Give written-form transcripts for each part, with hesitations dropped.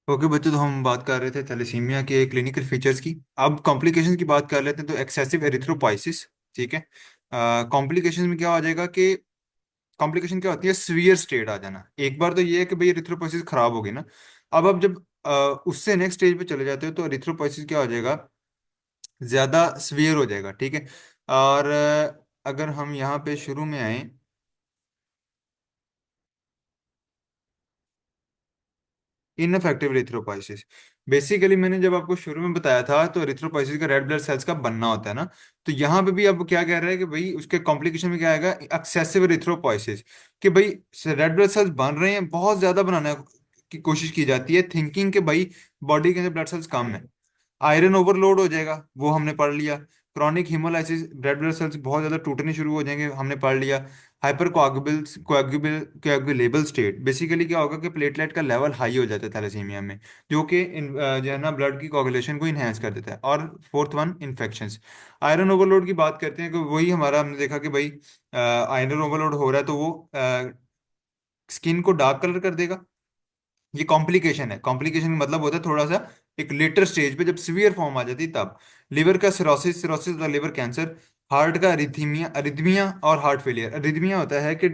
Okay बच्चों, तो हम बात कर रहे थे थैलेसीमिया के क्लिनिकल फीचर्स की। अब कॉम्प्लिकेशंस की बात कर लेते हैं। तो एक्सेसिव एरिथ्रोपाइसिस, ठीक है। कॉम्प्लिकेशंस में क्या हो जाएगा कि कॉम्प्लिकेशन क्या होती है, सीवियर स्टेट आ जाना। एक बार तो ये है कि भाई एरिथ्रोपाइसिस खराब हो गई ना। अब जब उससे नेक्स्ट स्टेज पे चले जाते हो तो एरिथ्रोपाइसिस क्या हो जाएगा, ज्यादा सीवियर हो जाएगा, ठीक है। और अगर हम यहाँ पे शुरू में आए, इनफेक्टिव एरिथ्रोपाइसिस। बेसिकली मैंने जब आपको शुरू में बताया था तो एरिथ्रोपाइसिस का रेड ब्लड सेल्स का बनना होता है ना। तो यहाँ पे भी अब क्या कह रहा है कि भाई उसके कॉम्प्लिकेशन में क्या आएगा, एक्सेसिव एरिथ्रोपाइसिस। कि भाई रेड ब्लड सेल्स बन रहे हैं, बहुत ज्यादा बनाने की कोशिश की जाती है, थिंकिंग कि भाई बॉडी के अंदर ब्लड सेल्स कम है। आयरन ओवरलोड हो जाएगा, वो हमने पढ़ लिया। Chronic hemolysis, red blood cells बहुत ज्यादा टूटने शुरू हो जाएंगे, हमने पढ़ लिया। हाइपर कोagulable स्टेट, बेसिकली क्या होगा कि प्लेटलेट का लेवल हाई हो जाता है थैलेसीमिया में, जो कि जो है ना ब्लड की कोagulation को इनहेंस कर देता है। और fourth one, infections. Iron overload की बात करते हैं कि वही हमारा हमने देखा कि भाई आयरन ओवरलोड हो रहा है तो वो स्किन को डार्क कलर कर देगा। ये कॉम्प्लिकेशन है। कॉम्प्लिकेशन का मतलब होता है थोड़ा सा एक लेटर स्टेज पे, जब सीवियर फॉर्म आ जाती है तब। लिवर का सिरोसिस, सिरोसिस का लिवर कैंसर। हार्ट का अरिथमिया, अरिथमिया और हार्ट फेलियर। अरिथमिया होता है कि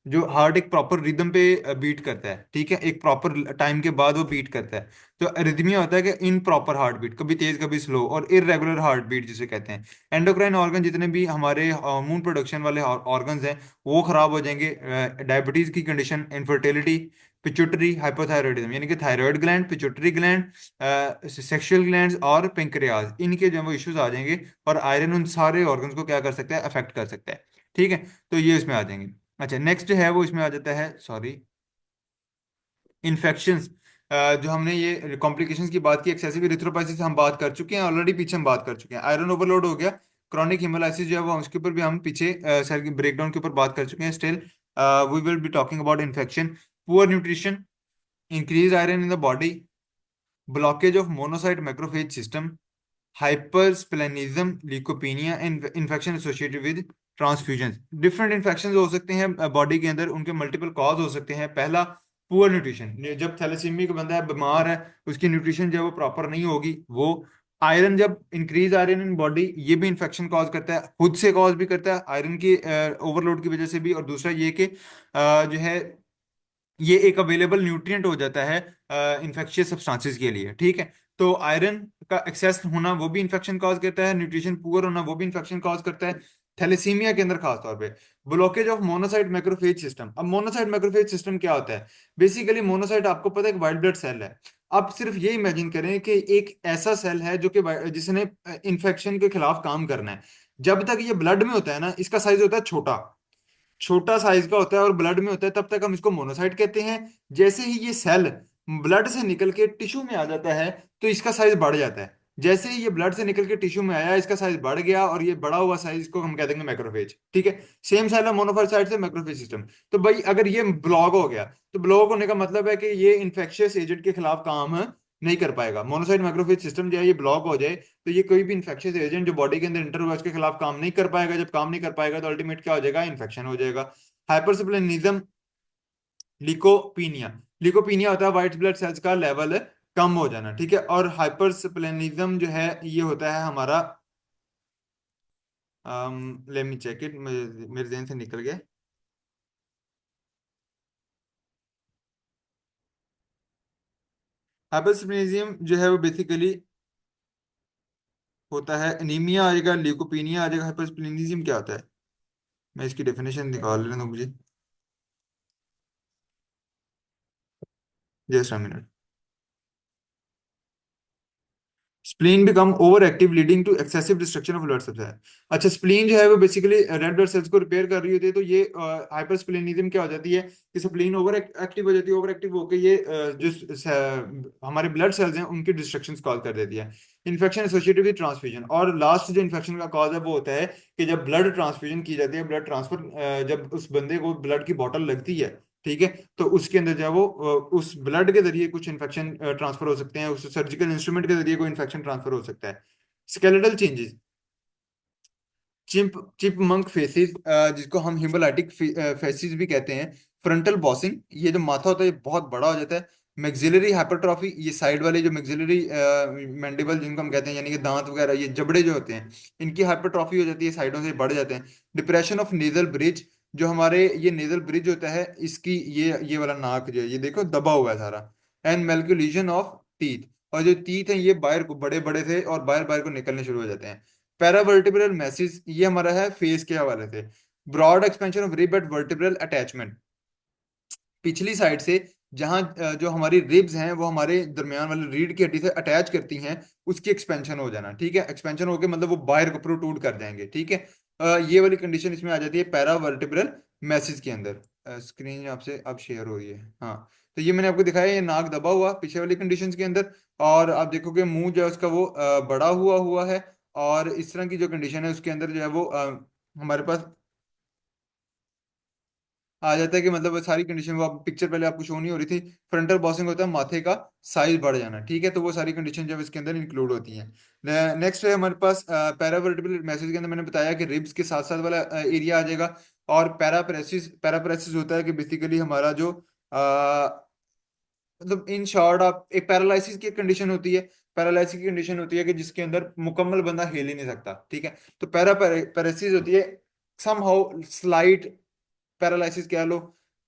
जो हार्ट एक प्रॉपर रिदम पे बीट करता है, ठीक है, एक प्रॉपर टाइम के बाद वो बीट करता है। तो अरिथमिया होता है कि इन प्रॉपर हार्ट बीट, कभी तेज कभी स्लो, और इरेगुलर हार्ट बीट जिसे कहते हैं। एंडोक्राइन ऑर्गन, जितने भी हमारे हार्मोन प्रोडक्शन वाले ऑर्गन्स हैं, वो खराब हो जाएंगे। डायबिटीज की कंडीशन, इनफर्टिलिटी, पिट्यूटरी हाइपोथायरॉयडिज्म, यानी कि thyroid gland, pituitary gland, sexual glands और पेंक्रियाज, इनके जो इश्यूज आ जाएंगे। और आयरन उन सारे ऑर्गन्स को क्या कर सकता है, अफेक्ट कर सकता है, ठीक है। तो ये इसमें आ जाएंगे। अच्छा, नेक्स्ट है वो इसमें आ जाता है, सॉरी, इन्फेक्शंस। जो हमने ये कॉम्प्लिकेशंस की बात की, एक्सेसिव इरिथ्रोपाइसिस हम बात कर चुके हैं ऑलरेडी, पीछे हम बात कर चुके हैं। आयरन ओवरलोड हो गया। क्रॉनिक हिमोलाइसिस जो है वो, उसके ऊपर भी हम पीछे सेल की ब्रेकडाउन के ऊपर बात कर चुके हैं। Still we will be talking about infection. Poor nutrition, increase iron in the body, blockage of monocyte macrophage system, hypersplenism, leukopenia and infection associated with transfusions। Different infection हो सकते हैं बॉडी के अंदर, उनके मल्टीपल कॉज हो सकते हैं। पहला, पुअर न्यूट्रिशन। जब थैलेसीमिया का बंदा है, बीमार है, उसकी न्यूट्रिशन जो है वो प्रॉपर नहीं होगी, वो आयरन, जब इंक्रीज आयरन इन बॉडी, ये भी इन्फेक्शन कॉज करता है, खुद से कॉज भी करता है आयरन की ओवरलोड की वजह से भी। और दूसरा ये कि जो है ये एक अवेलेबल न्यूट्रिएंट हो जाता है इन्फेक्शियस सब्सटेंसेस के लिए, ठीक है। तो आयरन का एक्सेस होना वो भी इन्फेक्शन कॉज करता है, न्यूट्रिशन पुअर होना वो भी इन्फेक्शन कॉज करता है। थैलेसीमिया के अंदर खास तौर पे blockage of monocyte macrophage system. अब मोनोसाइट मैक्रोफेज सिस्टम क्या होता है? बेसिकली मोनोसाइट, आपको पता है, एक वाइट ब्लड सेल है। अब सिर्फ ये इमेजिन करें कि एक ऐसा सेल है जो कि जिसने इन्फेक्शन के खिलाफ काम करना है। जब तक ये ब्लड में होता है ना, इसका साइज होता है छोटा, छोटा साइज का होता है और ब्लड में होता है, तब तक हम इसको मोनोसाइट कहते हैं। जैसे ही ये सेल ब्लड से निकल के टिश्यू में आ जाता है तो इसका साइज बढ़ जाता है। जैसे ही ये ब्लड से निकल के टिश्यू में आया, इसका साइज बढ़ गया, और ये बड़ा हुआ साइज को हम कह देंगे मैक्रोफेज, ठीक है। सेम सेल है, मोनोफाइट से मैक्रोफेज सिस्टम। तो भाई अगर ये ब्लॉक हो गया, तो ब्लॉक होने का मतलब है कि ये इन्फेक्शियस एजेंट के खिलाफ काम नहीं कर पाएगा। मोनोसाइट मैक्रोफेज सिस्टम जो है ये ब्लॉक हो जाए, तो ये कोई भी इन्फेक्शियस एजेंट जो बॉडी के अंदर इंटर हुआ, उसके खिलाफ काम नहीं कर पाएगा। जब काम नहीं कर पाएगा तो अल्टीमेट क्या हो जाएगा, इन्फेक्शन हो जाएगा। हाइपरसिप्लेनिज्म, लिकोपीनिया। लिकोपीनिया होता है वाइट ब्लड सेल्स का लेवल कम हो जाना, ठीक है। और हाइपरसिप्लेनिज्म जो है ये होता है हमारा, लेट मी चेक इट, मेरे ज़हन से निकल गया। हाइपरसिप्लेनिज्म जो है वो बेसिकली होता है, एनीमिया आएगा, ल्यूकोपीनिया आ जाएगा। हाइपरस्प्लेनिज्म क्या होता है, मैं इसकी डेफिनेशन निकाल लेना मुझे, just a minute. Spleen become over active leading to excessive destruction of blood supply. अच्छा, स्प्लीन जो है वो बेसिकली रेड ब्लड सेल्स को रिपेयर कर रही होती है। तो ये हाइपर स्प्लेनिज्म क्या हो जाती है कि स्प्लीन ओवर एक्टिव हो जाती है। ओवर एक्टिव होकर ये हमारे ब्लड सेल्स हैं उनकी डिस्ट्रक्शन कॉज कर देती है। इन्फेक्शन एसोसिएटेड विद ट्रांसफ्यूजन, और लास्ट जो इन्फेक्शन का कॉज है वो होता है कि जब ब्लड ट्रांसफ्यूजन की जाती है, ब्लड ट्रांसफर, जब उस बंदे को ब्लड की बॉटल लगती है, ठीक है, तो उसके अंदर जो है वो उस ब्लड के जरिए कुछ इन्फेक्शन ट्रांसफर हो सकते हैं, उस सर्जिकल इंस्ट्रूमेंट के जरिए कोई इन्फेक्शन ट्रांसफर हो सकता है। Skeletal changes, chip chipmunk faces, जिसको हम हिमोलाइटिक फेसिस भी कहते हैं। फ्रंटल बॉसिंग, ये जो माथा होता है ये बहुत बड़ा हो जाता है। मैक्सिलरी हाइपरट्रॉफी, ये साइड वाले जो मैक्सिलरी मैंडिबल जिनको हम कहते हैं, यानी कि दांत वगैरह, ये जबड़े जो होते हैं, इनकी हाइपरट्रॉफी हो जाती है, साइडों से बढ़ जाते हैं। डिप्रेशन ऑफ नेजल ब्रिज, जो हमारे ये नेजल ब्रिज होता है, इसकी ये वाला नाक जो है, ये देखो दबा हुआ है सारा। एंड मैल्कुलेशन ऑफ टीथ, और जो टीथ हैं ये बाहर को बड़े बड़े थे और बाहर बाहर को निकलने शुरू हो जाते हैं। पैरावर्टिब्रल मैसेज, ये हमारा है फेस के हवाले से। Broad expansion of rib at vertebral attachment, पिछली साइड से जहां जो हमारी रिब्स हैं वो हमारे दरमियान वाली रीढ़ की हड्डी से अटैच करती हैं, उसकी एक्सपेंशन हो जाना, ठीक है। एक्सपेंशन होके मतलब वो बाहर को प्रोट्रूड कर जाएंगे, ठीक है। ये वाली कंडीशन इसमें आ जाती है पैरा वर्टिब्रल मैसेज के अंदर। स्क्रीन आपसे अब शेयर हो रही है, हाँ। तो ये मैंने आपको दिखाया, ये नाक दबा हुआ पीछे वाली कंडीशंस के अंदर, और आप देखोगे मुंह जो है उसका वो बड़ा हुआ हुआ है, और इस तरह की जो कंडीशन है उसके अंदर जो है वो हमारे पास आ जाता है कि मतलब वो सारी कंडीशन, वो आप पिक्चर पहले आपको शो नहीं हो रही थी, फ्रंटल बॉसिंग होता है माथे का साइज बढ़ जाना, ठीक है। तो वो सारी कंडीशन जब इसके अंदर इंक्लूड होती हैं। नेक्स्ट है हमारे पास पैरावर्टिब्रल मैसेज के अंदर मैंने बताया कि रिब्स के साथ साथ वाला एरिया आ जाएगा। और पैराप्रेसिस, पैराप्रेसिस होता है कि बेसिकली हमारा जो मतलब इन शॉर्ट आप एक पैरालिसिस की कंडीशन होती है। पैरालिसिस की कंडीशन होती है कि जिसके अंदर मुकम्मल बंदा हिल ही नहीं सकता, ठीक है। तो पैरालिसिस होती है समहाउ स्लाइट पैरालिसिस कह लो,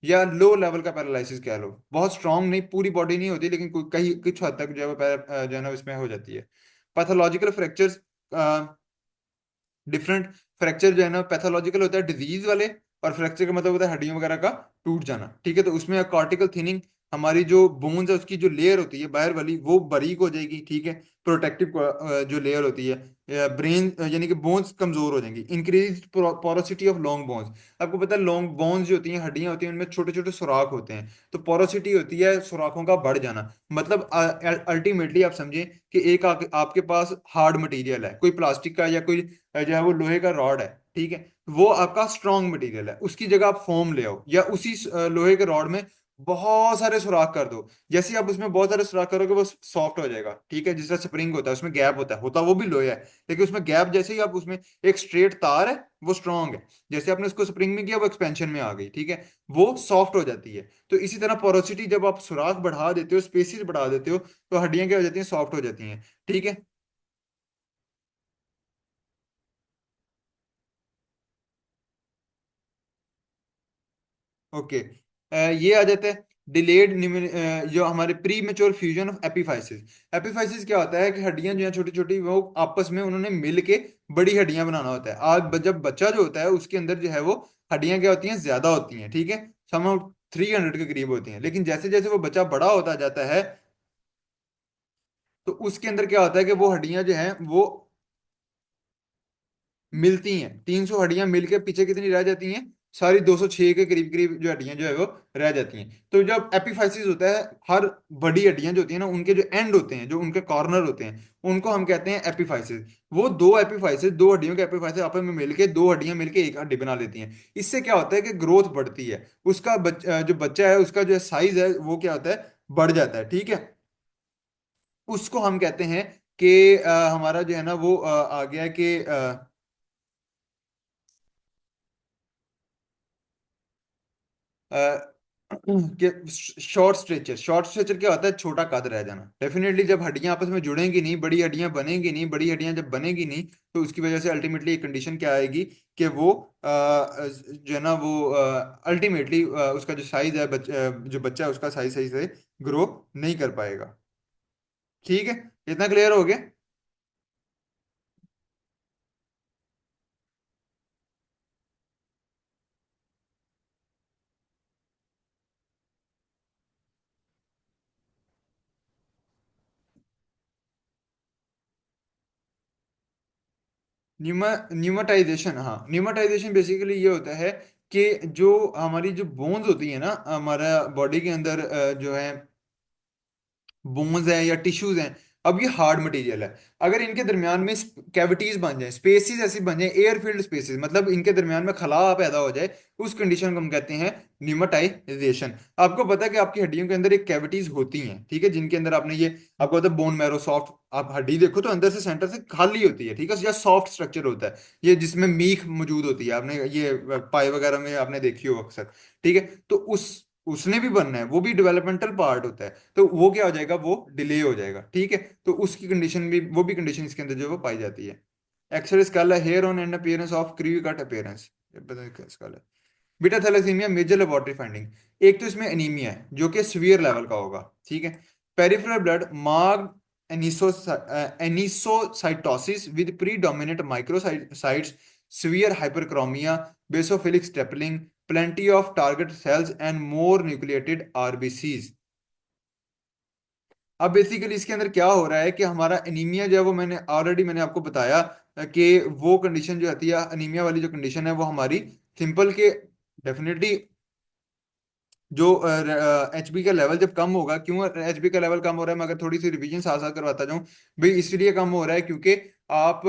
या लो लेवल का पैरालिसिस कह लो, बहुत स्ट्रांग नहीं, पूरी बॉडी नहीं होती, लेकिन कहीं कुछ हद तक जो है वो जो है ना इसमें हो जाती है। पैथोलॉजिकल फ्रैक्चर्स, डिफरेंट फ्रैक्चर जो है ना पैथोलॉजिकल होता है डिजीज वाले, और फ्रैक्चर का मतलब होता है हड्डियों वगैरह का टूट जाना, ठीक है। तो उसमें कॉर्टिकल थिनिंग, हमारी जो बोन्स है उसकी जो लेयर होती है बाहर वाली वो बारीक हो जाएगी, ठीक है। प्रोटेक्टिव जो लेयर होती है, ब्रेन यानी कि बोन्स कमजोर हो जाएंगी। Increase porosity of long bones, आपको पता है लॉन्ग बोन्स जो होती हैं, हड्डियां होती हैं, उनमें छोटे छोटे सुराख होते हैं, तो पोरोसिटी होती है सुराखों का बढ़ जाना। मतलब अल्टीमेटली आप समझें कि एक आपके पास हार्ड मटेरियल है, कोई प्लास्टिक का या कोई जो है वो लोहे का रॉड है, ठीक है। वो आपका स्ट्रॉन्ग मटेरियल है, उसकी जगह आप फोम ले आओ, या उसी लोहे के रॉड में बहुत सारे सुराख कर दो। जैसे ही आप उसमें बहुत सारे सुराख करोगे वो सॉफ्ट हो जाएगा, ठीक है। जिस तरह स्प्रिंग होता है उसमें गैप होता है वो भी लोहे है, लेकिन उसमें गैप, जैसे ही आप उसमें एक स्ट्रेट तार है वो स्ट्रांग है, जैसे आपने उसको स्प्रिंग में किया वो एक्सपेंशन में आ गई, ठीक है। वो सॉफ्ट हो जाती है। तो इसी तरह पोरोसिटी, जब आप सुराख बढ़ा देते हो, स्पेसिस बढ़ा देते हो, तो हड्डियां क्या हो जाती हैं, सॉफ्ट हो जाती हैं, ठीक है। ओके, ये आ जाता है डिलेड, जो हमारे pre mature fusion of epiphysis. Epiphysis क्या होता है कि हड्डियां जो है छोटी छोटी, वो आपस में उन्होंने मिल के बड़ी हड्डियां बनाना होता है। आज जब बच्चा जो होता है उसके अंदर जो है वो हड्डियां क्या होती हैं, ज्यादा होती हैं, ठीक है। सम 300 के करीब होती हैं, लेकिन जैसे जैसे वो बच्चा बड़ा होता जाता है, तो उसके अंदर क्या होता है कि वो हड्डियां जो हैं वो मिलती हैं। 300 हड्डियां मिलकर पीछे कितनी रह जाती हैं, सारी 206 के करीब करीब जो हड्डियां जो है वो रह जाती हैं। तो जब एपिफाइसिस होता है, हर बड़ी हड्डियां जो होती हैं ना, उनके जो एंड होते हैं, जो उनके कॉर्नर होते हैं, उनको हम कहते हैं एपिफाइसिस। वो दो एपिफाइसिस, दो हड्डियों के एपिफाइसिस आपस में मिलके, दो हड्डियां मिलके एक हड्डी बना लेती हैं। इससे क्या होता है कि ग्रोथ बढ़ती है, उसका जो बच्चा है उसका जो साइज है वो क्या होता है, बढ़ जाता है, ठीक है। उसको हम कहते हैं कि हमारा जो है ना वो आ गया कि कि शॉर्ट स्ट्रेचर क्या होता है, छोटा कद रह जाना। डेफिनेटली जब हड्डियां आपस में जुड़ेंगी नहीं, बड़ी हड्डियां बनेंगी नहीं, बड़ी हड्डियां जब बनेगी नहीं, तो उसकी वजह से अल्टीमेटली एक कंडीशन क्या आएगी कि वो जो है ना वो अल्टीमेटली उसका जो साइज है जो बच्चा है उसका साइज सही से ग्रो नहीं कर पाएगा, ठीक है। इतना क्लियर हो गया। न्यूमाटाइजेशन, हाँ, न्यूमाटाइजेशन बेसिकली ये होता है कि जो हमारी जो बोन्स होती है ना हमारा बॉडी के अंदर, जो है बोन्स हैं या टिश्यूज हैं, अब ये हार्ड मटेरियल है। अगर इनके दरमियान में कैविटीज बन जाए, स्पेसिस ऐसी बन जाए, एयर फील्ड स्पेसिस, मतलब इनके दरमियान में खला पैदा हो जाए, उस कंडीशन को हम कहते हैं न्यूमाटाइजेशन। आपको पता है कि आपकी हड्डियों के अंदर एक कैविटीज होती हैं, ठीक है, जिनके अंदर आपने ये, आपको पता है बोन मैरो सॉफ्ट, आप हड्डी देखो तो अंदर से सेंटर से खाली होती है, ठीक है, या सॉफ्ट स्ट्रक्चर होता है, ये जिसमें मीख मौजूद होती है, आपने ये पाई वगैरह में आपने देखी हो अक्सर, ठीक है। तो उसने भी बनना है, वो भी डेवलपमेंटल पार्ट होता है, तो वो क्या हो जाएगा, वो डिले हो जाएगा, ठीक है। तो उसकी कंडीशन भी, वो भी कंडीशन इसके अंदर जो है वो पाई जाती है। X-ray skull hair on end appearance of crew cut appearance, skull. Beta thalassemia major laboratory finding, एक तो इसमें एनीमिया है जो कि सीवियर लेवल का होगा, ठीक है। Peripheral blood marked anisocytosis with predominant microsites, severe hyperchromia, basophilic stippling, plenty of target cells and more nucleated RBCs। अब बेसिकली इसके अंदर क्या हो रहा है कि हमारा एनीमिया जो है वो मैंने आपको बताया कि वो कंडीशन जो आती है एनीमिया वाली, जो कंडीशन है वो हमारी सिंपल के डेफिनेटली जो एचबी का लेवल जब कम होगा, क्यों एचबी का लेवल कम हो रहा है, मैं अगर थोड़ी सी रिवीजन साथ साथ करवाता जाऊं भाई, इसलिए कम हो रहा है क्योंकि आप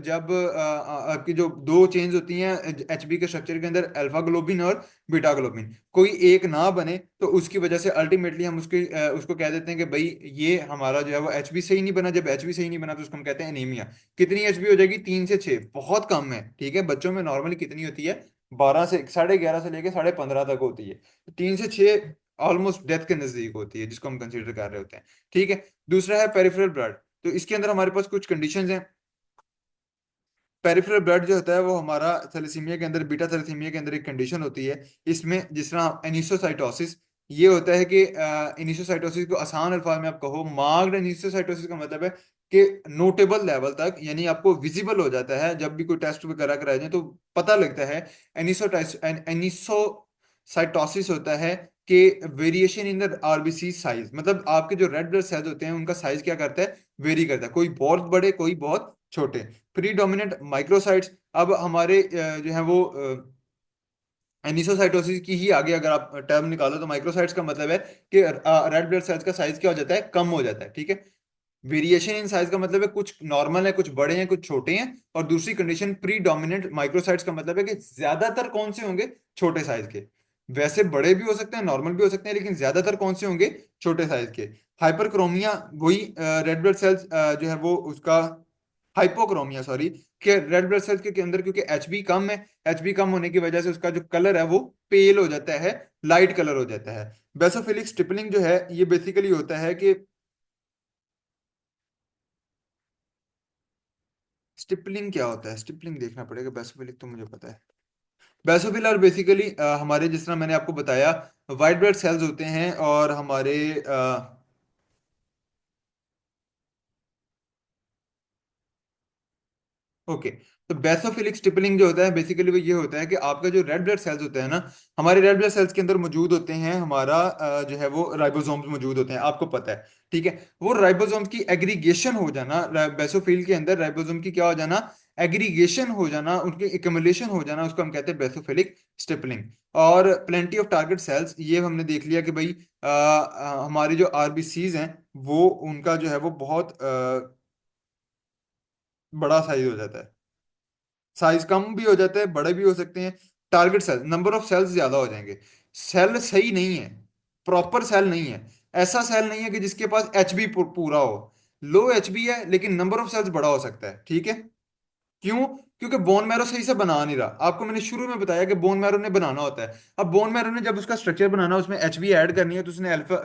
जब आपकी जो दो चेंज होती हैं एचबी के स्ट्रक्चर के अंदर, अल्फा ग्लोबिन और बीटा ग्लोबिन, कोई एक ना बने तो उसकी वजह से अल्टीमेटली हम उसको कह देते हैं कि भाई ये हमारा जो है वो एचबी सही नहीं बना। जब एचबी सही नहीं बना तो उसको हम कहते हैं एनीमिया। कितनी एचबी हो जाएगी, 3 से 6, बहुत कम है, ठीक है। बच्चों में नॉर्मली कितनी होती है, 12 से 11.5 से लेके 15.5 तक होती है। 3 से 6 ऑलमोस्ट डेथ के नजदीक होती है, जिसको हम कंसीडर कर रहे होते हैं, ठीक है। दूसरा है पेरिफेरल ब्लड। तो इसके अंदर हमारे पास कुछ कंडीशंस हैं। पेरिफेरल ब्लड जो होता है वो हमारा थैलेसीमिया के अंदर, बीटा थैलेसीमिया के अंदर एक कंडीशन होती है। इसमें जिस तरह एनिसोसाइटोसिस, ये होता है कि एनिसोसाइटोसिस को आसान अल्फाज में आप कहो, मार्क्ड एनिसोसाइटोसिस का मतलब है कि नोटेबल लेवल तक, यानी आपको विजिबल हो जाता है जब भी कोई टेस्ट वगैरह कराए जाए तो पता लगता है। एनिसोसाइटोसिस होता है कि variation in the RBC size, मतलब आपके जो रेड ब्लड सेल्स होते हैं उनका साइज क्या करता है, वेरी करता है, कोई बहुत बड़े कोई बहुत छोटे। प्रीडोमिनेंट माइक्रोसाइट्स, अब हमारे जो है वो एनिसोसाइटोसिस की ही आगे अगर आप टर्म निकालो तो माइक्रोसाइट्स का मतलब है कि रेड ब्लड सेल्स का साइज क्या हो जाता है, कम हो जाता है, ठीक है। वेरिएशन इन साइज का मतलब है कुछ नॉर्मल है, कुछ बड़े हैं, कुछ छोटे हैं। और दूसरी कंडीशन प्रीडोमिनेंट माइक्रोसाइट्स का मतलब है कि ज्यादातर कौन से होंगे, छोटे साइज के। वैसे बड़े भी हो सकते हैं, नॉर्मल भी हो सकते हैं, लेकिन ज्यादातर कौन से होंगे, छोटे साइज के। हाइपरक्रोमिया, वही रेड ब्लड सेल्स जो है वो उसका हाइपोक्रोमिया, सॉरी, कि रेड ब्लड सेल्स के अंदर क्योंकि एचबी कम है, एचबी कम होने की वजह से उसका जो कलर है वो पेल हो जाता है, लाइट कलर हो जाता है। बेसोफिलिक स्टिपलिंग जो है ये बेसिकली होता है कि, स्टिपलिंग क्या होता है, स्टिपलिंग देखना पड़ेगा, बेसोफिलिक तो मुझे पता है। बेसोफिल और बेसिकली हमारे जिस तरह मैंने आपको बताया वाइट ब्लड सेल्स होते हैं और हमारे ओके। तो बेसोफिलिक स्टिपलिंग जो होता है बेसिकली वो ये होता है कि आपका जो रेड ब्लड सेल्स होते हैं ना, हमारे रेड ब्लड सेल्स के अंदर मौजूद होते हैं, हमारा जो है वो राइबोसोम्स मौजूद होते हैं, आपको पता है, ठीक है। वो राइबोसोम्स की एग्रीगेशन हो जाना, बेसोफिल के अंदर राइबोसोम की क्या हो जाना, एग्रीगेशन हो जाना, उनके एकमुलेशन हो जाना, उसको हम कहते हैं बेसोफिलिक स्टिपलिंग। और प्लेंटी ऑफ टारगेट सेल्स, ये हमने देख लिया कि भाई हमारी जो आरबीसीज हैं वो उनका जो है वो बहुत बड़ा साइज हो जाता है, साइज कम भी हो जाता है, बड़े भी हो सकते हैं। Target cell, number of cells ज्यादा हो जाएंगे। सेल सही नहीं है, प्रॉपर सेल नहीं है, ऐसा सेल नहीं है कि जिसके पास एचबी पूरा हो। लो एचबी है लेकिन नंबर ऑफ सेल्स बड़ा हो सकता है, ठीक है। क्यों? क्योंकि बोन मैरो सही से बना नहीं रहा। आपको मैंने शुरू में बताया कि बोन मैरो ने बनाना होता है। अब बोन मैरो ने जब उसका स्ट्रक्चर बनाना है, उसमें एचबी ऐड करनी है, तो उसने अल्फा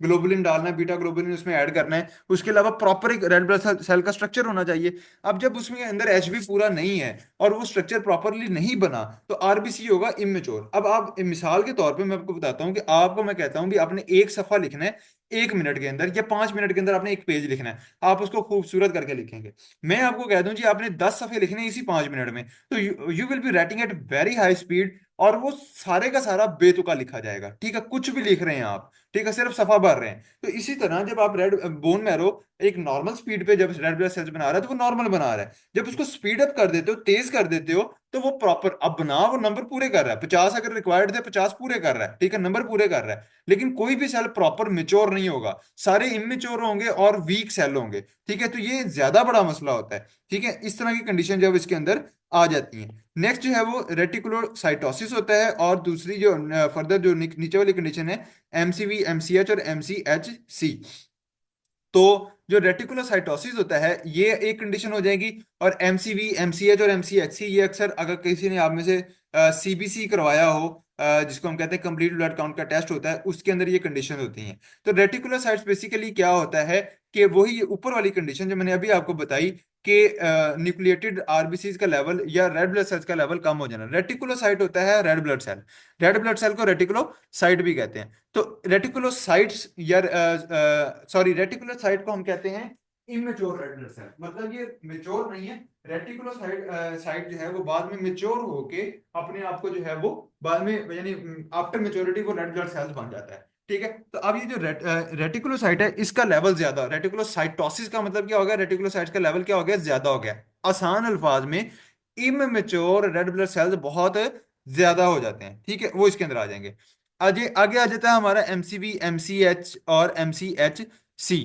ग्लोबुलिन डालना है, बीटा ग्लोबुलिन उसमें ऐड करना है, उसके अलावा प्रॉपर एक रेड ब्लड सेल का स्ट्रक्चर होना चाहिए। अब जब उसमें अंदर एचबी पूरा नहीं है और वो स्ट्रक्चर प्रॉपरली नहीं बना तो आरबीसी होगा इमेच्योर। अब आप मिसाल के तौर पे मैं आपको बताता हूँ कि आपको मैं कहता हूँ कि आपने एक सफा लिखना है 1 मिनट के अंदर या 5 मिनट के अंदर, आपने एक पेज लिखना है, आप उसको खूबसूरत करके लिखेंगे। मैं आपको कह दूं जी आपने 10 सफ़े लिखने हैं इसी 5 मिनट में, तो you will be writing at very high speed, और वो सारे का सारा बेतुका लिखा जाएगा, ठीक है। कुछ भी लिख रहे हैं आप, ठीक है, सिर्फ सफा भर रहे हैं। तो इसी तरह जब आप रेड बोन मैरो एक नॉर्मल स्पीड पे जब रेड ब्लड सेल्स बना रहा है तो वो नॉर्मल बना रहा है। जब उसको स्पीड अप कर देते हो, तेज कर देते हो, तो वो प्रॉपर अब बना, वो नंबर पूरे कर रहा है, 50 अगर रिक्वायर्ड थे 50 पूरे कर रहा है, ठीक है, नंबर पूरे कर रहा है। लेकिन कोई भी सेल प्रॉपर मेच्योर नहीं होगा, सारे इमेच्योर होंगे और वीक सेल होंगे, ठीक है। तो ये ज्यादा बड़ा मसला होता है, ठीक है। इस तरह की कंडीशन जब इसके अंदर आ जाती हैं। नेक्स्ट जो है वो रेटिकुलोसाइटोसिस होता है, और दूसरी जो फर्दर जो नीचे वाली कंडीशन है एमसीवी एमसीएच और एमसीएच सी। तो जो रेटिकुलोसाइटोसिस होता है ये एक कंडीशन हो जाएगी। और एमसीवी, एमसीएच और एमसीएचसी, ये अक्सर अगर किसी ने आप में से सीबीसी करवाया हो, जिसको हम कहते हैं कंप्लीट ब्लड काउंट का टेस्ट होता है, उसके अंदर ये कंडीशन होती हैं। तो रेटिकुलोसाइट्स बेसिकली क्या होता है कि वही ऊपर वाली कंडीशन जो मैंने अभी आपको बताई कि न्यूक्लिएटेड आरबीसीज का लेवल या रेड ब्लड सेल्स का लेवल कम हो जाना। रेटिकुलोसाइट होता है red blood cell. Red blood cell को रेटिकुलोसाइट भी कहते हैं। तो रेटिकुलोसाइट्स या सॉरी, रेटिकुलोसाइट को हम कहते हैं इमेच्योर रेड ब्लड सेल, मतलब ये मेच्योर नहीं है। रेटिकुलोसाइट साइट जो है वो बाद में मेच्योर होके अपने आप को जो है वो बाद में, यानी आफ्टर मेच्योरिटी वो रेड ब्लड सेल्स बन जाता है। ठीक है, तो अब ये जो रेटिकुलोसाइट है इसका लेवल ज्यादा, रेटिकुलोसाइटोसिस का मतलब क्या हो गया, रेटिकुलोसाइट्स का लेवल क्या हो गया, ज्यादा हो गया। आसान अल्फाज में इमेच्योर रेड ब्लड सेल्स बहुत ज्यादा हो जाते हैं। ठीक है, वो इसके अंदर आ जाएंगे। आगे आगे आ जाता है हमारा एमसीवी, एमसीएच और एमसीएचसी।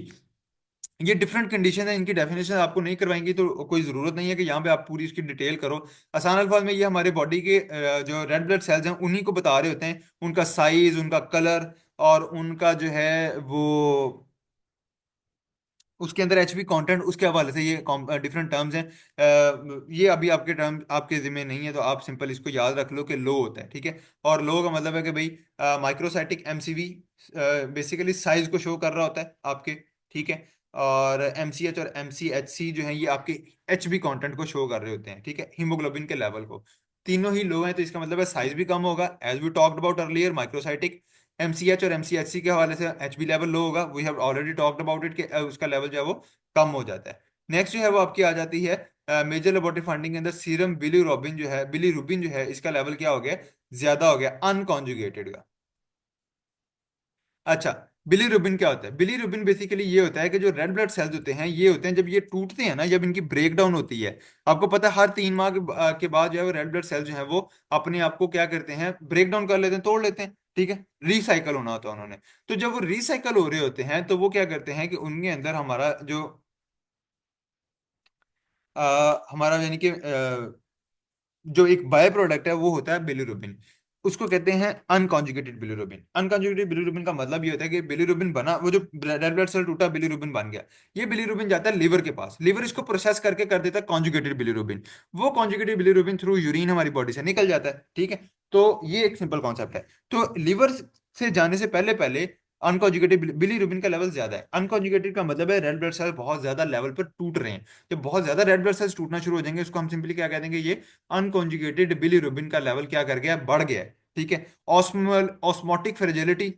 ये डिफरेंट कंडीशन है, इनकी डेफिनेशन आपको नहीं करवाएंगी तो कोई ज़रूरत नहीं है कि यहाँ पे आप पूरी इसकी डिटेल करो। आसान अल्फाज में ये हमारे बॉडी के जो रेड ब्लड सेल्स हैं उन्हीं को बता रहे होते हैं, उनका साइज, उनका कलर और उनका जो है वो उसके अंदर एचबी कंटेंट, उसके हवाले से ये डिफरेंट टर्म्स हैं। ये अभी आपके टर्म आपके जिम्मे नहीं है, तो आप सिंपल इसको याद रख लो कि लो होता है। ठीक है, और लो का मतलब है कि भाई माइक्रोसाइटिक एमसीवी बेसिकली साइज को शो कर रहा होता है आपके। ठीक है, और एमसीएच और एमसीएचसी जो है ये आपके एचबी कंटेंट को शो कर रहे होते हैं। ठीक है, हीमोग्लोबिन के लेवल को। तीनों ही लो हैं तो इसका मतलब है साइज भी कम होगा, as we talked about earlier. Microcytic MCH और एमसीएचसी के हवाले से एचबी लेवल लो होगा, we have already talked about it, कि उसका लेवल जो है वो कम हो जाता है। नेक्स्ट जो है वो आपकी आ जाती है मेजर लेबोरेटरी फाइंडिंग के अंदर सीरम बिलीरुबिन जो है, बिलीरुबिन जो है इसका लेवल क्या हो गया, ज्यादा हो गया अनकॉन्जुगेटेड का। अच्छा, बिलीरुबिन क्या होता है, बिलीरुबिन बेसिकली ये होता है कि जो रेड ब्लड सेल्स होते हैं ये होते हैं जब ये टूटते हैं ना, जब इनकी ब्रेक डाउन होती है। आपको पता है हर 3 माह के बाद जो है वो रेड ब्लड सेल्स जो है वो अपने आप को क्या करते हैं, ब्रेक डाउन कर लेते हैं, तोड़ लेते हैं। ठीक है, रिसाइकल होना होता है उन्होंने। तो जब वो रिसाइकल हो रहे होते हैं तो वो क्या करते हैं कि उनके अंदर हमारा जो हमारा यानी कि जो एक बाय प्रोडक्ट है वो होता है बिलीरुबिन। उसको कहते हैं अनकॉन्जुगेटेड बिलीरुबिन। अनकॉन्जुगेटेड बिलीरुबिन का मतलब ये होता है कि बिलीरुबिन बना, वो जो रेड ब्लड सेल टूटा, बिलीरुबिन बन गया। ये बिलीरुबिन जाता है लिवर के पास, लिवर इसको प्रोसेस करके कर देता है कॉन्जुगेटेड बिलीरुबिन। वो कॉन्जुगेटेड बिलीरुबिन थ्रू यूरिन हमारी बॉडी से निकल जाता है। ठीक है, तो ये एक सिंपल कॉन्सेप्ट है। तो लिवर से जाने से पहले पहले अनकॉन्जुगेटेड बिलीरुबिन का लेवल ज्यादा है। अनकॉन्जुगेटेड का मतलब है रेड ब्लड सेल बहुत ज्यादा लेवल पर टूट रहे हैं। जब बहुत ज्यादा रेड ब्लड सेल्स टूटना शुरू हो जाएंगे उसको हम सिंपली क्या कह देंगे, ये अनकॉन्जुगेटेड बिलीरुबिन का लेवल क्या कर गया है, बढ़ गया है। ठीक है, ऑस्मोल ऑस्मोटिक फ्रेजिलिटी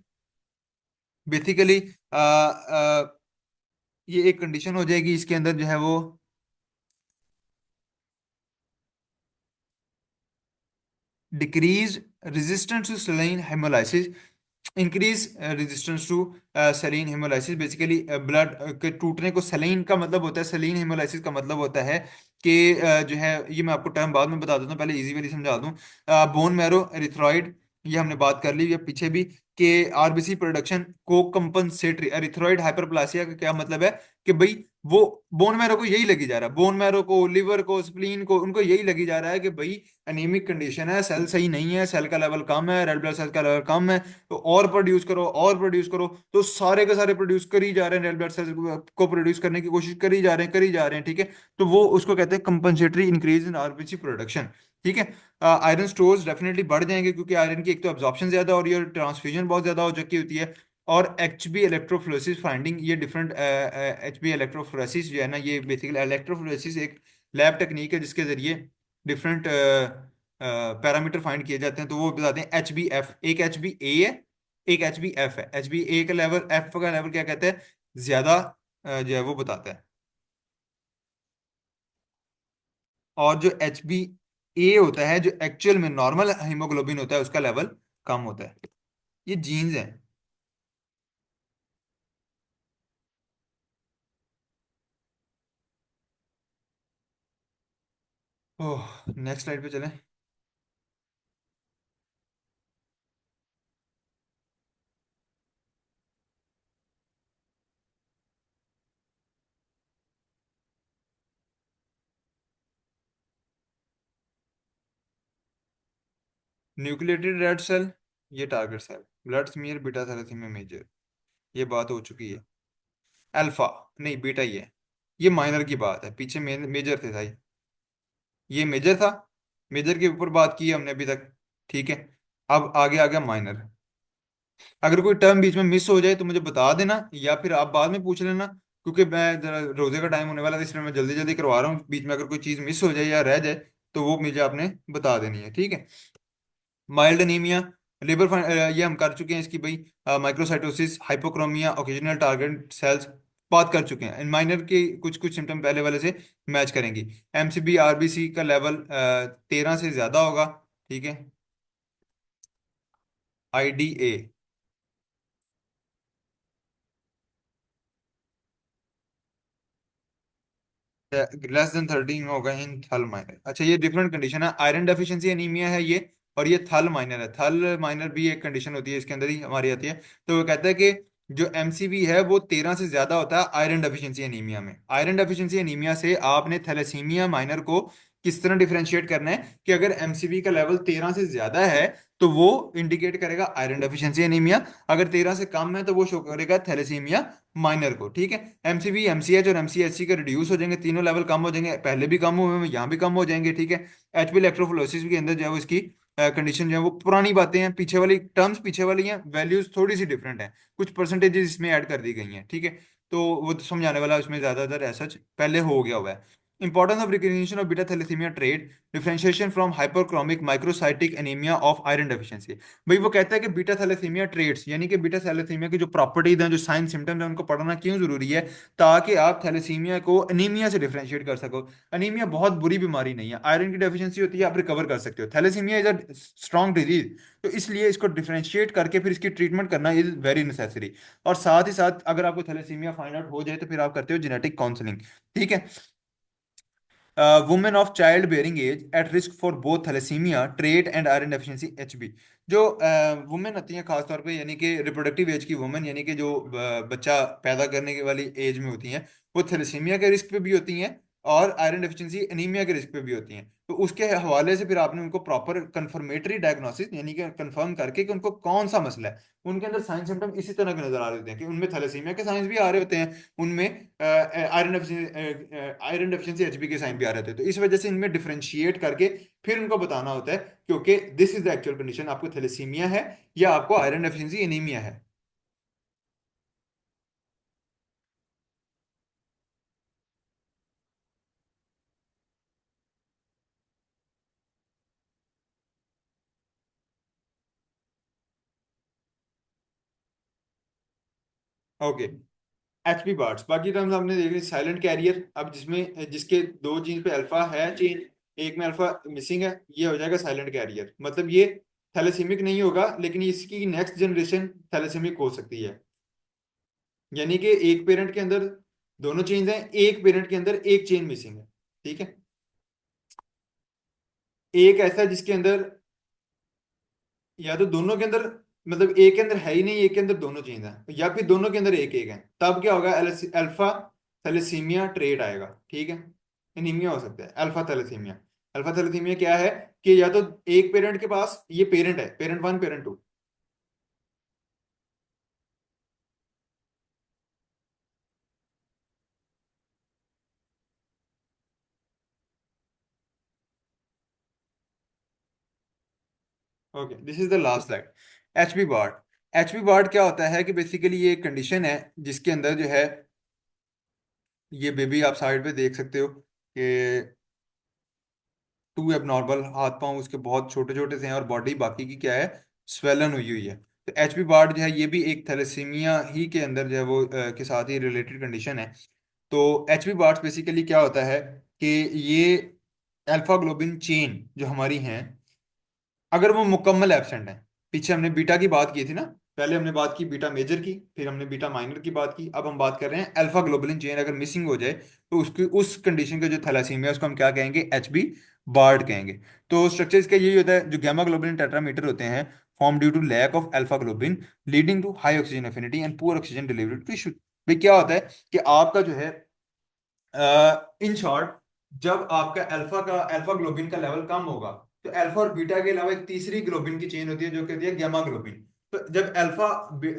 बेसिकली ये एक कंडीशन हो जाएगी इसके अंदर जो है वो decrease resistance to saline hemolysis, increase resistance to saline hemolysis. Basically blood के टूटने को सलीन का मतलब होता है, सलीन हेमोलाइसिस का मतलब होता है कि जो है, ये मैं आपको टर्म बाद में बता देता हूँ, पहले इजी वाली समझा दूं। बोन मैरो एरिथ्रॉइड, ये हमने बात कर ली ये पीछे भी, कि आरबीसी प्रोडक्शन को कंपनसेटरी एरिथ्रॉइड हाइपरप्लासिया का क्या मतलब है कि भाई वो बोन मैरो को यही लगी जा रहा है, बोन मैरो को, लिवर को, स्प्लीन को, उनको यही लगी जा रहा है कि भाई एनीमिक कंडीशन है, सेल सही नहीं है, सेल का लेवल कम है, रेड ब्लड सेल का लेवल कम है, तो और प्रोड्यूस करो, और प्रोड्यूस करो। तो सारे के सारे प्रोड्यूस कर ही जा रहे हैं, रेड ब्लड सेल्स को प्रोड्यूस करने की कोशिश कर ही जा रहे हैं, कर ही जा रहे हैं। ठीक है, तो वो उसको कहते हैं compensatory increase in RBC production. ठीक है, आयरन स्टोर्स डेफिनेटली बढ़ जाएंगे क्योंकि आयरन की एक तो एब्जॉर्प्शन ज्यादा हो रही है और ट्रांसफ्यूजन बहुत ज्यादा हो चुकी होती है। और एच बी इलेक्ट्रोफ्लोरेसिस फाइंडिंग, ये डिफरेंट एच बी इलेक्ट्रोफ्लोरेसिस जो है ना, ये बेसिकली इलेक्ट्रोफ्लोरेसिस एक लैब टेक्निक है जिसके जरिए डिफरेंट पैरामीटर फाइंड किए जाते हैं। तो वो बताते हैं एच बी एफ, एक एच बी ए है, एक एच बी एफ है। एच बी ए का लेवल, एफ का लेवल क्या कहते हैं, ज्यादा जो है वो बताता है। और जो एच बी ए होता है, जो एक्चुअल में नॉर्मल हीमोग्लोबिन होता है, उसका लेवल कम होता है। ये जीन्स हैं। ओह, नेक्स्ट स्लाइड पे चलें। न्यूक्लिएटेड रेड सेल, ये target cell, blood smear beta thalassemia major, ये बात हो चुकी है। अल्फा, नहीं बीटा ही है। ये माइनर की बात है, पीछे मेजर थे भाई। ये मेजर था, मेजर के ऊपर बात की है हमने अभी तक। ठीक है, अब आगे आ गया माइनर। अगर कोई टर्म बीच में मिस हो जाए तो मुझे बता देना, या फिर आप बाद में पूछ लेना, क्योंकि मैं जरा रोजे का टाइम होने वाला है, इसलिए मैं जल्दी जल्दी करवा रहा हूँ। बीच में अगर कोई चीज़ मिस हो जाए या रह जाए तो वो मुझे आपने बता देनी है, ठीक है। माइल्ड अनीमिया, ये हम कर चुके हैं इसकी भाई। Microcytosis, hypochromia, occasional target cells, बात कर चुके हैं। इन माइनर के कुछ कुछ सिम्टम पहले वाले से मैच करेंगी। एमसीबी आरबीसी का लेवल 13 से ज्यादा होगा, ठीक है। आईडीए लेस देन 13 होगा इन थल माइनर। अच्छा, ये डिफरेंट कंडीशन है, आयरन डेफिशिएंसी एनीमिया है ये, और ये थल माइनर है। थल माइनर भी एक कंडीशन होती है, इसके अंदर ही हमारी आती है। तो वो कहता है कि जो एमसीवी है वो 13 से ज्यादा होता है आयरन डेफिशिएंसी एनीमिया में। आयरन डेफिशिएंसी एनीमिया से आपने थैलेसीमिया माइनर को किस तरह डिफरेंशिएट करना है, कि अगर एमसीवी का लेवल 13 से ज्यादा है तो वो इंडिकेट करेगा आयरन डेफिशिएंसी एनीमिया, अगर 13 से कम है तो वो शो करेगा थैलेसीमिया माइनर को, ठीक है। एमसीवी, एमसीएच और एमसीएचसी के रिड्यूस हो जाएंगे, तीनों लेवल कम हो जाएंगे, पहले भी कम हुए हैं, यहाँ भी कम हो जाएंगे, ठीक है। एचपी इलेक्ट्रोफोरेसिस के अंदर जो है वो इसकी कंडीशन जो है वो पुरानी बातें हैं, पीछे वाली टर्म्स पीछे वाली हैं, वैल्यूज थोड़ी सी डिफरेंट हैं, कुछ परसेंटेजेस इसमें ऐड कर दी गई हैं, ठीक है। तो वो तो समझाने वाला इसमें ज्यादातर ऐसा पहले हो गया हुआ है। Importance of recognition of beta thalassemia trait, differentiation from hyperchromic microcytic anemia of iron deficiency. भाई वो कहता है कि बीटा थैलेसीमिया ट्रेड्स, यानी कि बीटा थैलेसीमिया की जो प्रॉपर्टीज हैं, जो साइन सिम्टम्स हैं, उनको पढ़ना क्यों जरूरी है, ताकि आप थैलेसीमिया को अनीमिया से डिफरेंशिएट कर सको। अनीमिया बहुत बुरी बीमारी नहीं है, आयरन की डेफिशिएंसी होती है, आप रिकवर कर सकते हो। Thalassemia is a strong disease, तो इसलिए इसको डिफरेंशिएट करके फिर इसकी ट्रीटमेंट करना इज वेरी नेसेसरी। और साथ ही साथ अगर आपको थैलेसीमिया फाइंड आउट हो जाए तो फिर आप करते हो जेनेटिक काउंसलिंग, ठीक है। Women of child bearing age at risk for both thalassemia trait and iron deficiency HB. जो वुमेन होती हैं खासतौर पे, यानी कि रिप्रोडक्टिव एज की वुमेन, यानी कि जो बच्चा पैदा करने की वाली एज में होती हैं, वो थैलेसीमिया के रिस्क पे भी होती हैं और आयरन डेफिशिएंसी एनीमिया के रिस्क पे भी होती हैं। तो उसके हवाले से फिर आपने उनको प्रॉपर कंफर्मेटरी डायग्नोसिस, यानी कि कंफर्म करके कि उनको कौन सा मसला है। उनके अंदर साइन सिम्टम इसी तरह के नजर आ रहे होते हैं, कि उनमें थैलेसीमिया के साइंस भी आ रहे होते हैं, उनमें आयरन डेफिशिएंसी एचबी के साइन भी आ रहे थे। तो इस वजह से इनमें डिफरेंशिएट करके फिर उनको बताना होता है, क्योंकि this is the actual condition, आपको थैलेसीमिया है या आपको आयरन डेफिशिएंसी एनीमिया है। ओके, एचपी पार्ट्स, बाकी टर्म्स आपने देख ली। साइलेंट कैरियर, अब जिसमें जिसके दो जीन पे अल्फा है चेंज, एक में अल्फा मिसिंग है, ये हो जाएगा साइलेंट कैरियर। मतलब ये थैलेसीमिक नहीं होगा, लेकिन इसकी नेक्स्ट जनरेशन थैलेसीमिक हो सकती है। यानी कि एक पेरेंट के अंदर दोनों चेन्स हैं, एक पेरेंट के अंदर एक चेन मिसिंग है, ठीक है। एक ऐसा जिसके अंदर या तो दोनों के अंदर, मतलब एक के अंदर है ही नहीं, एक के अंदर दोनों चेंज हैं, या फिर दोनों के अंदर एक एक है, तब क्या होगा, अल्फा थैलेसीमिया ट्रेट आएगा, ठीक है। एनीमिया हो सकता है अल्फा थैलेसीमिया। अल्फा थैलेसीमिया क्या है, कि या तो एक पेरेंट के पास ये पेरेंट है, parent one parent two. Okay, this is the last slide. HB Bart's. HB Bart's क्या होता है, कि बेसिकली ये एक कंडीशन है जिसके अंदर जो है, ये बेबी आप साइड पे देख सकते हो कि टू एबनॉर्मल हाथ पांव उसके बहुत छोटे छोटे से हैं, और बॉडी बाकी की क्या है, स्वेलन हुई हुई है। तो एचपी बार्ड जो है ये भी एक थैलेसीमिया ही के अंदर जो है वो के साथ ही रिलेटेड कंडीशन है। तो एचपी बार्ड बेसिकली क्या होता है, कि ये अल्फा ग्लोबिन चेन जो हमारी हैं, अगर वो मुकम्मल एब्सेंट है, पीछे हमने बीटा की बात की थी ना, पहले हमने बात की बीटा मेजर की, फिर हमने बीटा माइनर की बात की, अब हम बात कर रहे हैं अल्फा ग्लोबुलिन चेन अगर मिसिंग हो जाए, तो उसकी उस कंडीशन का जो थैलासीमिया है उसको हम क्या कहेंगे, एचबी बार्ड कहेंगे। तो स्ट्रक्चर इसका यही होता है, जो गामा ग्लोबुलिन टेट्रामीटर होते हैं, form due to lack of alpha globin, leading to high oxygen affinity and poor oxygen delivery to tissue. भाई क्या होता है, कि आपका जो है, इन शॉर्ट, जब आपका अल्फा ग्लोबिन का लेवल कम होगा, तो अल्फा और बीटा के अलावा एक तीसरी ग्लोबिन की चेन होती है जो कहती है गामा ग्लोबिन। तो जब अल्फा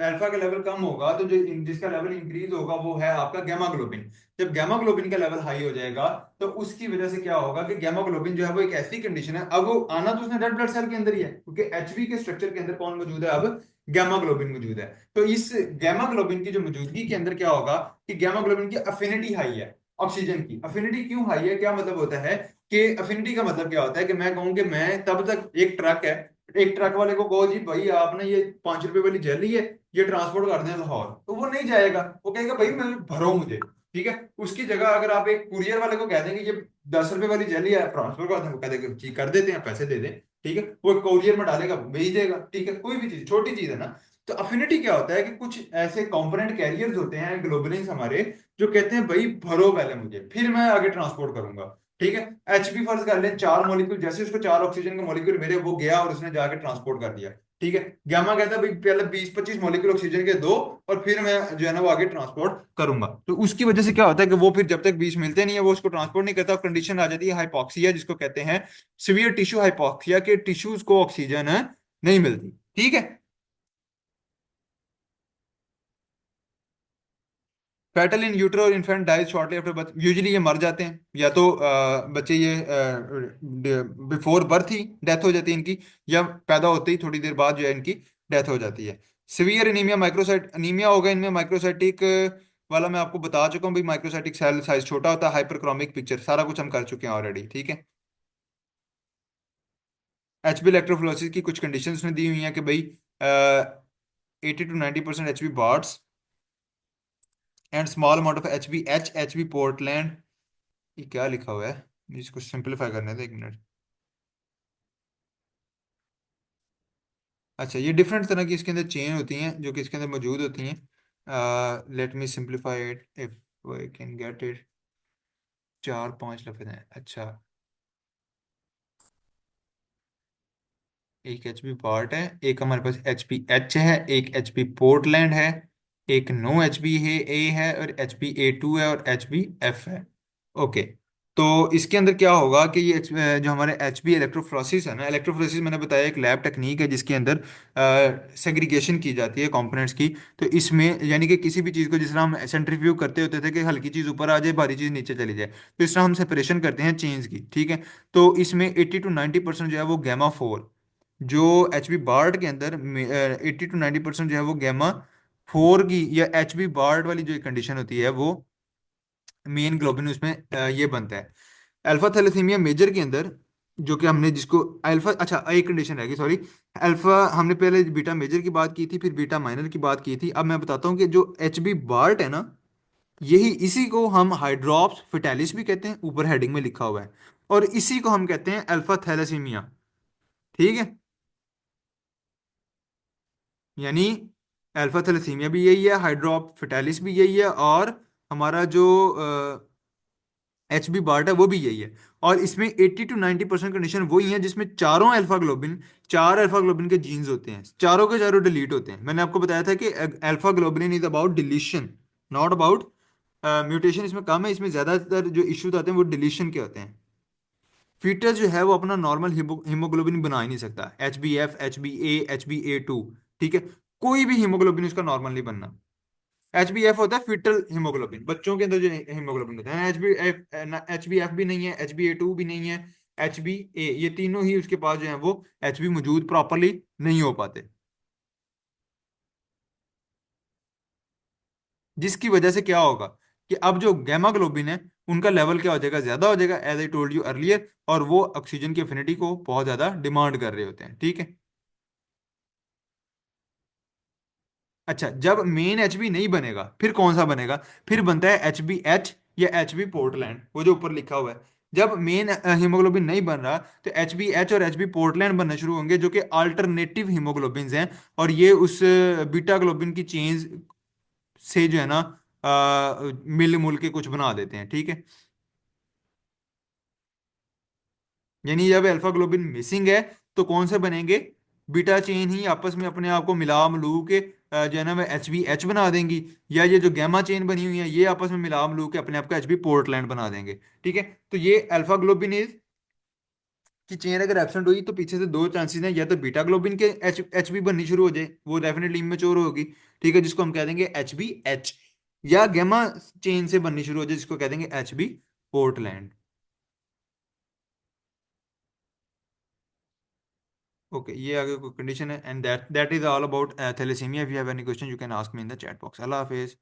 अल्फा का लेवल कम होगा तो जो जिसका लेवल इंक्रीज होगा वो है आपका गैमा ग्लोबिन। जब गैमा ग्लोबिन का लेवल हाई हो जाएगा तो उसकी वजह से क्या होगा कि गैमा ग्लोबिन जो है वो एक ऐसी कंडीशन है, अब वो आना तो उसने रेड ब्लड सेल के अंदर ही है, क्योंकि एचबी के स्ट्रक्चर के अंदर कौन मौजूद है, अब गैमा ग्लोबिन मौजूद है। तो इस गैमा ग्लोबिन की जो मौजूदगी के अंदर क्या होगा कि गैमा ग्लोबिन की अफिनिटी हाई है। ऑक्सीजन की अफिनिटी क्यों हाई है, क्या मतलब होता है कि अफिनिटी का मतलब क्या होता है कि मैं कहूं कि मैं तब तक एक ट्रक है, एक ट्रक वाले को कहो जी भाई आपने ये 5 रुपए वाली जेली है ये ट्रांसपोर्ट कर दें लाहौर, तो वो नहीं जाएगा, वो कहेगा भाई मैं भरो मुझे। ठीक है, उसकी जगह अगर आप एक कुरियर वाले को कह देंगे ये 10 रुपए वाली जेली है ट्रांसफर कर दें, वो कह देगा जी कर देते हैं पैसे दे दें। ठीक है, वो कुरियर में डालेगा भेज देगा। ठीक है, कोई भी चीज छोटी चीज है ना। तो अफिनिटी क्या होता है कि कुछ ऐसे कंपोनेंट कैरियर्स होते हैं ग्लोबुलिन्स हमारे, जो कहते हैं भाई भरो पहले मुझे फिर मैं आगे ट्रांसपोर्ट करूंगा। ठीक है, एचपी फर्ज कर लें 4 मॉलिक्यूल, जैसे उसको 4 ऑक्सीजन के मॉलिक्यूल मिले वो गया और उसने जाके ट्रांसपोर्ट कर दिया। ठीक है, गामा कहता है भाई पहले 20-25 मॉलिक्यूल ऑक्सीजन के दो और फिर मैं जो है ना वो आगे ट्रांसपोर्ट करूंगा। तो उसकी वजह से क्या होता है कि वो फिर जब तक 20 मिलते नहीं है वो उसको ट्रांसपोर्ट नहीं करता, कंडीशन आ जाती है हाइपॉक्सिया, जिसको कहते हैं सीवियर टिश्यू हाइपॉक्सिया, के टिश्यूज को ऑक्सीजन नहीं मिलती। ठीक है, फेटल इन यूट्रो और infant dies shortly after birth, usually ये मर जाते हैं, या तो बच्चे ये बिफोर बर्थ ही डेथ हो जाती है इनकी, या पैदा होते ही थोड़ी देर बाद जो है इनकी डेथ हो जाती है। सिवियर एनीमिया माइक्रोसाइट अनीमिया होगा इनमें, माइक्रोसाइटिक वाला मैं आपको बता चुका हूँ भाई, माइक्रोसाइटिक सेल साइज छोटा होता है, हाइपरक्रोमिक पिक्चर सारा कुछ हम कर चुके हैं ऑलरेडी। ठीक है, एचबी इलेक्ट्रोफोरेसिस की कुछ कंडीशंस उसने दी हुई हैं कि भाई 80 to 90% HB birds and small amount of HB Portland. ये क्या लिखा हुआ है, इसको सिंपलीफाई करने दे 1 मिनट। अच्छा, ये डिफरेंट तरह की इसके अंदर चेन होती हैं जो कि इसके अंदर मौजूद होती हैं। Let me simplify it if I can get it. 4-5 लफ्ज हैं। अच्छा, एक एच पी पार्ट है, एक हमारे पास एच पी एच है, एक एच पी पोर्टलैंड है, एक नो एच पी है ए है, और एच पी ए टू है, और एच पी एफ है। ओके, तो इसके अंदर क्या होगा कि ये जो हमारे एच बी इलेक्ट्रोफोरेसिस है ना, इलेक्ट्रोफोरेसिस मैंने बताया एक लैब टेक्निक है जिसके अंदर सेग्रीगेशन की जाती है कंपोनेंट्स की। तो इसमें यानी कि किसी भी चीज़ को, जिस तरह हम सेंट्रीफ्यूग करते होते थे कि हल्की चीज़ ऊपर आ जाए भारी चीज़ नीचे चली जाए, तो इस तरह हम सेपरेशन करते हैं चेन्स की। ठीक है, तो इसमें 80 to 90% जो है वो गैमा फोर, जो एच बी बार्ड के अंदर 80 to 90% जो है वो गैमा फोर की, या एच बी बार्ड वाली जो कंडीशन होती है वो मेन ग्लोबिन उसमें ये बनता है। अल्फा थैलेसीमिया मेजर के अंदर जो कि हमने जिसको अल्फा, अच्छा एक कंडीशन रहेगी सॉरी, अल्फा हमने पहले बीटा मेजर की बात की थी फिर बीटा माइनर की बात की थी, अब मैं बताता हूँ कि जो एच बी बार्ट है ना, यही इसी को हम हाइड्रॉप्स फिटालिस भी कहते हैं, ऊपर हेडिंग में लिखा हुआ है, और इसी को हम कहते हैं अल्फा थैलेसीमिया। ठीक है, यानी अल्फा थैलेसीमिया भी यही है, हाइड्रॉप फिटालिस भी यही है, और हमारा जो एच बी बार्ट है वो भी यही है। और इसमें 80 to 90% कंडीशन वही है जिसमें चारों अल्फा ग्लोबिन, 4 अल्फा ग्लोबिन के जीन्स होते हैं, चारों के चारों डिलीट होते हैं। मैंने आपको बताया था कि alpha globin is about deletion, not about mutation. इसमें कम है, इसमें ज्यादातर जो इश्यूज आते हैं वो डिलीशन के होते हैं। फीटस जो है वो अपना नॉर्मल हीमोग्लोबिन बना ही नहीं सकता, H B F, H B A two. ठीक है, कोई भी हीमोग्लोबिन उसका नॉर्मल नहीं बनना। एच बी एफ होता है फिटल हीमोग्लोबिन, बच्चों के अंदर जो हीमोग्लोबिन होता है। एच बी एफ भी नहीं है, एच बी ए टू भी नहीं है, एच बी ए, ये तीनों ही उसके पास जो है वो एच बी मौजूद प्रॉपरली नहीं हो पाते, जिसकी वजह से क्या होगा कि अब जो गैमा ग्लोबिन है उनका लेवल क्या हो जाएगा, ज्यादा हो जाएगा, as I told you earlier, और वो ऑक्सीजन की एफिनिटी को बहुत ज्यादा डिमांड कर रहे होते हैं। ठीक है, अच्छा, जब मेन एच बी नहीं बनेगा फिर कौन सा बनेगा, फिर बनता है एच बी एच या एच बी पोर्टलैंड, वो जो ऊपर लिखा हुआ है। जब मेन हीमोग्लोबिन नहीं बन रहा तो एच बी एच और एच बी पोर्टलैंड बनना शुरू होंगे, जो कि अल्टरनेटिव हीमोग्लोबिन्स हैं, और ये उस बीटा ग्लोबिन की चेंज से जो है ना मिल मुल के कुछ बना देते हैं। ठीक है, यानी जब अल्फा ग्लोबिन मिसिंग है तो कौन से बनेंगे, बीटा चेन ही आपस में अपने आप को मिला मिलू के जो है ना वो एच बी एच बना देंगी, या ये जो गैमा चेन बनी हुई है ये आपस में मिला मिलू के अपने आप को एच बी पोर्टलैंड बना देंगे। ठीक है, तो ये अल्फा ग्लोबिन इज कि चेन अगर एब्सेंट हुई तो पीछे से दो चांसेस हैं, या तो बीटा ग्लोबिन के एच बी बननी शुरू हो जाए, वो डेफिनेटली इमेच्योर होगी, ठीक है, जिसको हम कह देंगे एच बी एच, या गेमा चेन से बननी शुरू हो जाए जिसको कह देंगे एच बी पोर्टलैंड। ओके, ये आगे कोई कंडीशन है, and that is all about thalassemia. If you have any question you can ask me in the chat box. अल्लाह हाफिज।